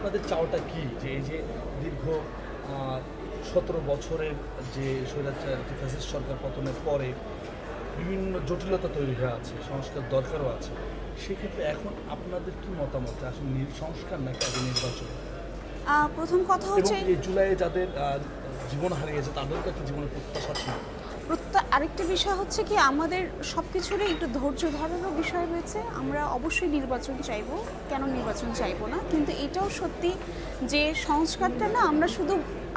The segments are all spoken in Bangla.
আপনাদের চাওয়াটা কি, যে এই যে দীর্ঘ 17 বছরের যে স্বৈরাচার ফ্যাসিস্ট সরকার পতনের পরে বিভিন্ন জটিলতা তৈরি হয়ে আছে, সংস্কার দরকারও আছে, সেক্ষেত্রে এখন আপনাদের কি মতামত, আসলে সংস্কার নাকি আগে নির্বাচন? প্রথম কথা হচ্ছে এই জুলাইয়ে যাদের জীবন হারিয়েছে তাদের কাছে জীবনের প্রত্যাশা ছিল। আরেকটা বিষয় হচ্ছে কি, আমাদের সব কিছুরই একটু ধৈর্য ধরারও বিষয় রয়েছে। আমরা অবশ্যই নির্বাচন চাইবো, কেন নির্বাচন চাইবো না, কিন্তু এটাও সত্যি যে সংস্কারটা না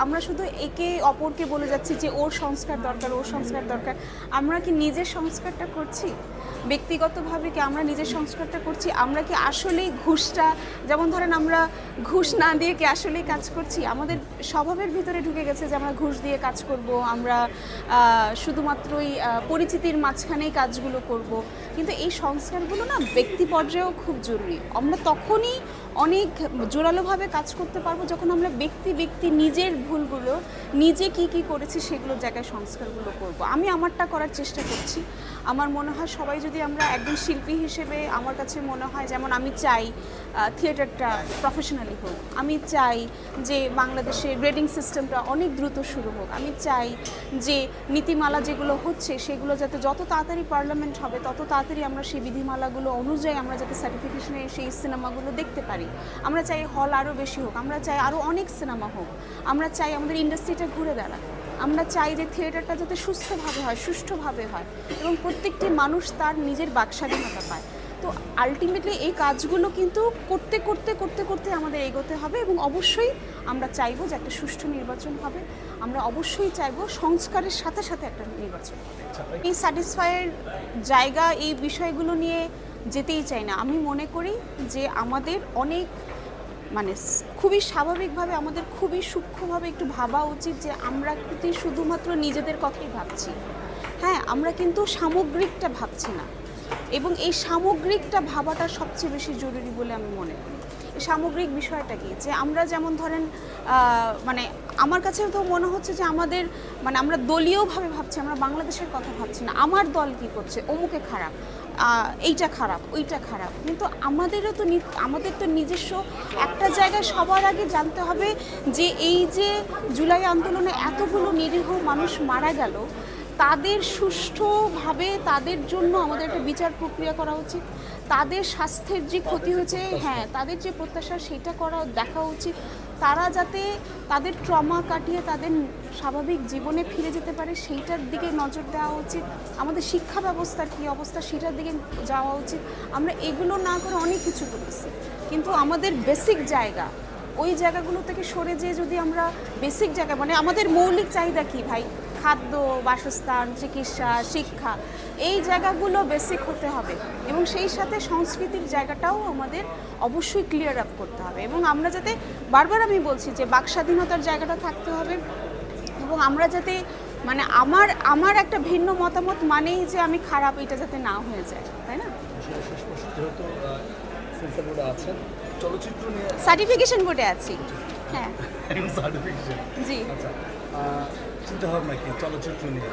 আমরা শুধু একে অপরকে বলে যাচ্ছি যে ওর সংস্কার দরকার, ওর সংস্কার দরকার। আমরা কি নিজের সংস্কারটা করছি? ব্যক্তিগতভাবে কি আমরা নিজের সংস্কারটা করছি? আমরা কি আসলেই ঘুষটা, যেমন ধরেন আমরা ঘুষ না দিয়ে কি আসলেই কাজ করছি? আমাদের স্বভাবের ভিতরে ঢুকে গেছে যে আমরা ঘুষ দিয়ে কাজ করব, আমরা শুধুমাত্রই পরিচিতির মাঝখানেই কাজগুলো করব। কিন্তু এই সংস্কারগুলো না ব্যক্তি পর্যায়েও খুব জরুরি। আমরা তখনই অনেক জোরালোভাবে কাজ করতে পারবো যখন আমরা ব্যক্তি নিজের ভুলগুলো, নিজে কি করেছি সেগুলোর জায়গায় সংস্কারগুলো করব। আমি আমারটা করার চেষ্টা করছি। আমার মনে হয় সবাই যদি আমরা একজন শিল্পী হিসেবে, আমার কাছে মনে হয় যেমন আমি চাই থিয়েটারটা প্রফেশনালি হোক, আমি চাই যে বাংলাদেশের গ্রেডিং সিস্টেমটা অনেক দ্রুত শুরু হোক, আমি চাই যে নীতিমালা যেগুলো হচ্ছে সেগুলো যাতে যত তাড়াতাড়ি পার্লামেন্ট হবে তত তাড়াতাড়ি আমরা সেই বিধিমালাগুলো অনুযায়ী আমরা যাতে সার্টিফিকেশনে সেই সিনেমাগুলো দেখতে পারি। আমরা চাই হল আরও বেশি হোক, আমরা চাই আরও অনেক সিনেমা হোক, আমরা চাই আমাদের ইন্ডাস্ট্রিটা ঘুরে দাঁড়াক, আমরা চাই যে থিয়েটারটা যাতে সুস্থভাবে হয়, সুষ্ঠুভাবে হয় এবং প্রত্যেকটি মানুষ তার নিজের বাকস্বাধীনতা পায়। তো আলটিমেটলি এই কাজগুলো কিন্তু করতে করতে আমাদের এগোতে হবে এবং অবশ্যই আমরা চাইবো যে একটা সুষ্ঠু নির্বাচন হবে। আমরা অবশ্যই চাইবো সংস্কারের সাথে সাথে একটা নির্বাচন হবে। এই স্যাটিসফাইয়ের জায়গা এই বিষয়গুলো নিয়ে যেতেই চাই না। আমি মনে করি যে আমাদের অনেক খুবই স্বাভাবিকভাবে, আমাদের খুবই সূক্ষ্মভাবে একটু ভাবা উচিত যে আমরা কিন্তু শুধুমাত্র নিজেদের কথাই ভাবছি। হ্যাঁ, আমরা কিন্তু সামগ্রিকটা ভাবছি না এবং এই সামগ্রিকটা ভাবাটা সবচেয়ে বেশি জরুরি বলে আমি মনে করি। এই সামগ্রিক বিষয়টা কি, যে আমরা যেমন ধরেন আমার কাছে তো মনে হচ্ছে যে আমাদের আমরা দলীয়ভাবে ভাবছি, আমরা বাংলাদেশের কথা ভাবছি না। আমার দল কি করছে, অমুকে খারাপ, এইটা খারাপ, ওইটা খারাপ। কিন্তু আমাদের তো নিজস্ব একটা জায়গায় সবার আগে জানতে হবে যে এই যে জুলাই আন্দোলনে এতগুলো নিরীহ মানুষ মারা গেল, তাদের সুষ্ঠুভাবে তাদের জন্য আমাদের একটা বিচার প্রক্রিয়া করা উচিত। তাদের স্বাস্থ্যের যে ক্ষতি হয়েছে, হ্যাঁ, তাদের যে প্রত্যাশা সেটা দেখা উচিত। তারা যাতে তাদের ট্রমা কাটিয়ে তাদের স্বাভাবিক জীবনে ফিরে যেতে পারে সেইটার দিকে নজর দেওয়া উচিত। আমাদের শিক্ষা ব্যবস্থার কী অবস্থা সেটার দিকে যাওয়া উচিত। আমরা এগুলো না করে অনেক কিছু করেছি, কিন্তু আমাদের বেসিক জায়গা, ওই জায়গাগুলো থেকে সরে যেয়ে যদি আমরা বেসিক জায়গা আমাদের মৌলিক চাহিদা কী ভাই, খাদ্য, বাসস্থান, চিকিৎসা, শিক্ষা, এই জায়গাগুলো বেসিক হতে হবে এবং সেই সাথে সংস্কৃতির জায়গাটাও আমাদের অবশ্যই ক্লিয়ার আপ করতে হবে। এবং আমরা যাতে, বারবার আমি বলছি যে বাকস্বাধীনতার জায়গাটা থাকতে হবে এবং আমরা যাতে আমার একটা ভিন্ন মতামত মানেই যে আমি খারাপ, এটা যাতে না হয়ে যায়, তাই না? চলচ্চিত্র নিয়ে সার্টিফিকেশন বোর্ডে আছি। হ্যাঁ, জি। চলচ্চিত্র নিয়ে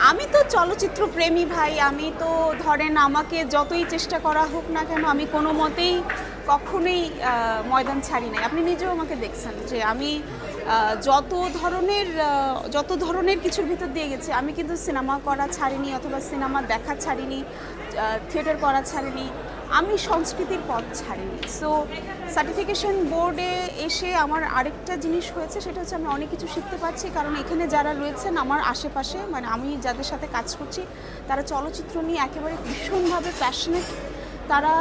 আমি তো চলচ্চিত্র প্রেমী ভাই। আমি তো ধরেন আমাকে যতই চেষ্টা করা হোক না কেন, আমি কোনো মতেই কখনোই ময়দান ছাড়ি নাই। আপনি নিজেও আমাকে দেখছেন যে আমি যত ধরনের কিছুর ভিতর দিয়ে গেছি। আমি কিন্তু সিনেমা করা ছাড়িনি, অথবা সিনেমা দেখা ছাড়িনি, থিয়েটার করা ছাড়িনি, আমি সংস্কৃতির পথ ছাড়িনি। সো সার্টিফিকেশন বোর্ডে এসে আমার আরেকটা জিনিস হয়েছে, সেটা হচ্ছে আমি অনেক কিছু শিখতে পারছি। কারণ এখানে যারা রয়েছেন আমার আশেপাশে, আমি যাদের সাথে কাজ করছি, তারা চলচ্চিত্র নিয়ে একেবারে ভীষণভাবে প্যাশনেট। তারা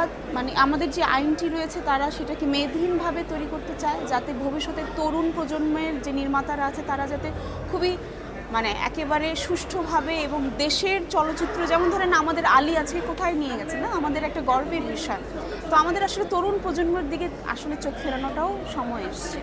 আমাদের যে আইনটি রয়েছে তারা সেটাকে মেধাহীনভাবে তৈরি করতে চায়, যাতে ভবিষ্যতের তরুণ প্রজন্মের যে নির্মাতারা আছে তারা যাতে খুবই একেবারে সুষ্ঠুভাবে এবং দেশের চলচ্চিত্র, যেমন ধরেন আমাদের আলী আজকে কোথায় নিয়ে গেছে না, আমাদের একটা গর্বের বিষয়। তো আমাদের আসলে তরুণ প্রজন্মের দিকে আসলে চোখ ফেরানোটাও সময় এসছে।